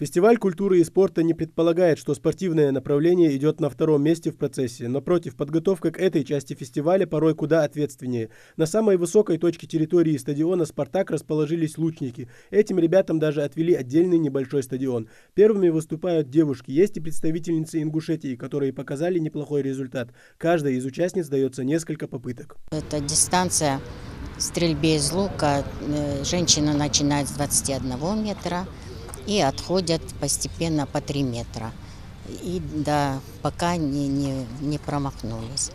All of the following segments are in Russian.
Фестиваль культуры и спорта не предполагает, что спортивное направление идет на втором месте в процессе. Напротив, подготовка к этой части фестиваля порой куда ответственнее. На самой высокой точке территории стадиона «Спартак» расположились лучники. Этим ребятам даже отвели отдельный небольшой стадион. Первыми выступают девушки. Есть и представительницы Ингушетии, которые показали неплохой результат. Каждой из участниц дается несколько попыток. Это дистанция стрельбы из лука. Женщина начинает с 21 метра. И отходят постепенно по 3 метра. И да, пока не промахнулись.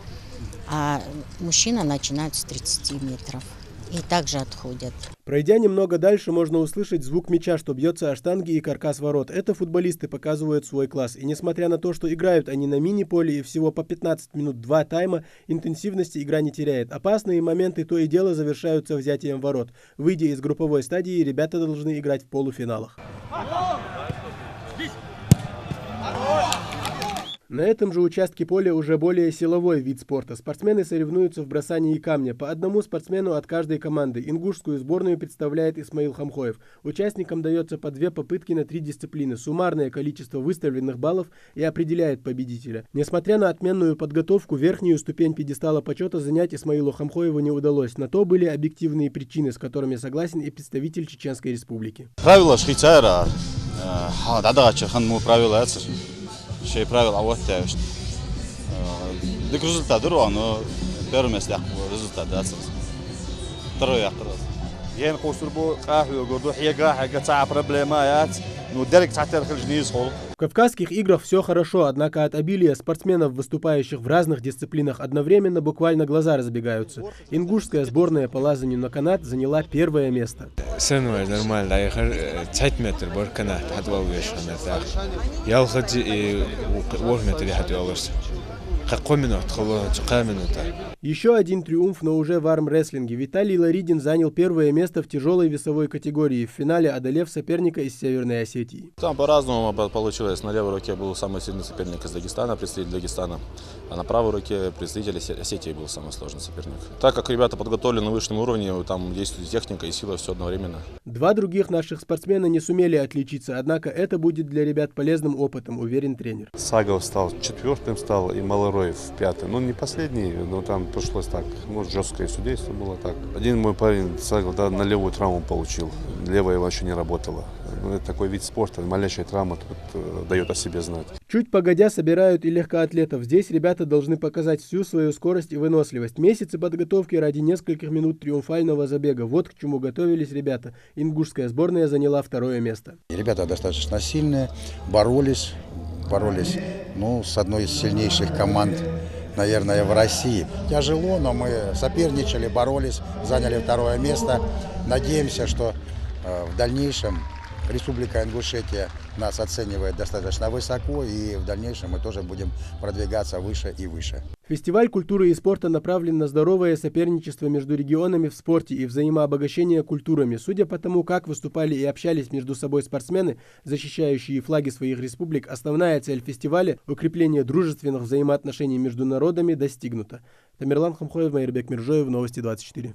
А мужчина начинает с 30 метров. И также отходят. Пройдя немного дальше, можно услышать звук мяча, что бьется о штанги и каркас ворот. Это футболисты показывают свой класс. И несмотря на то, что играют они на мини-поле и всего по 15 минут 2 тайма, интенсивности игра не теряет. Опасные моменты то и дело завершаются взятием ворот. Выйдя из групповой стадии, ребята должны играть в полуфиналах. На этом же участке поля уже более силовой вид спорта. Спортсмены соревнуются в бросании камня. По одному спортсмену от каждой команды. Ингушскую сборную представляет Исмаил Хамхоев. Участникам дается по 2 попытки на 3 дисциплины. Суммарное количество выставленных баллов и определяет победителя. Несмотря на отменную подготовку, верхнюю ступень пьедестала почета занять Исмаилу Хамхоеву не удалось. На то были объективные причины, с которыми согласен и представитель Чеченской Республики. Правила Швейцара. Şey правила вот те. Дик результат дуру, но первое место результат дацс. Второе яхрыз. ين قوسربو قاهو гордо хига хага ца проблемаят. Ну дерек цатер хлжниз хол. В Кавказских играх все хорошо, однако от обилия спортсменов, выступающих в разных дисциплинах одновременно, буквально глаза разбегаются. Ингушская сборная по лазанию на канат заняла 1-е место. нормально, метр бор канат, Еще один триумф, но уже в армрестлинге. Виталий Ларидин занял 1-е место в тяжелой весовой категории, в финале одолев соперника из Северной Осетии. Там по-разному получилось. На левой руке был самый сильный соперник из Дагестана, представитель Дагестана, а на правой руке представитель Осетии был самый сложный соперник. Так как ребята подготовлены на высшем уровне, там действует техника и сила, все одновременно. 2 других наших спортсмена не сумели отличиться, однако это будет для ребят полезным опытом, уверен тренер. Сагов стал 4-м, стал и Малороев 5-м. Ну не последний, но там пришлось так, может жесткое судейство было так. Один мой парень Сагов на левую травму получил, левая вообще не работала. Ну, это такой вид спорта, малейшая травма тут дает о себе знать. Чуть погодя собирают и легкоатлетов. Здесь ребята должны показать всю свою скорость и выносливость. Месяцы подготовки ради нескольких минут триумфального забега. Вот к чему готовились ребята. Ингушская сборная заняла 2-е место. Ребята достаточно сильные, боролись, ну, с одной из сильнейших команд, наверное, в России. Тяжело, но мы соперничали, боролись, заняли 2-е место. Надеемся, что в дальнейшем Республика Ингушетия нас оценивает достаточно высоко, и в дальнейшем мы тоже будем продвигаться выше и выше. Фестиваль культуры и спорта направлен на здоровое соперничество между регионами в спорте и взаимообогащение культурами. Судя по тому, как выступали и общались между собой спортсмены, защищающие флаги своих республик, основная цель фестиваля – укрепление дружественных взаимоотношений между народами – достигнута. Тамерлан Хамхоев, Майырбек Миржоев, Новости 24.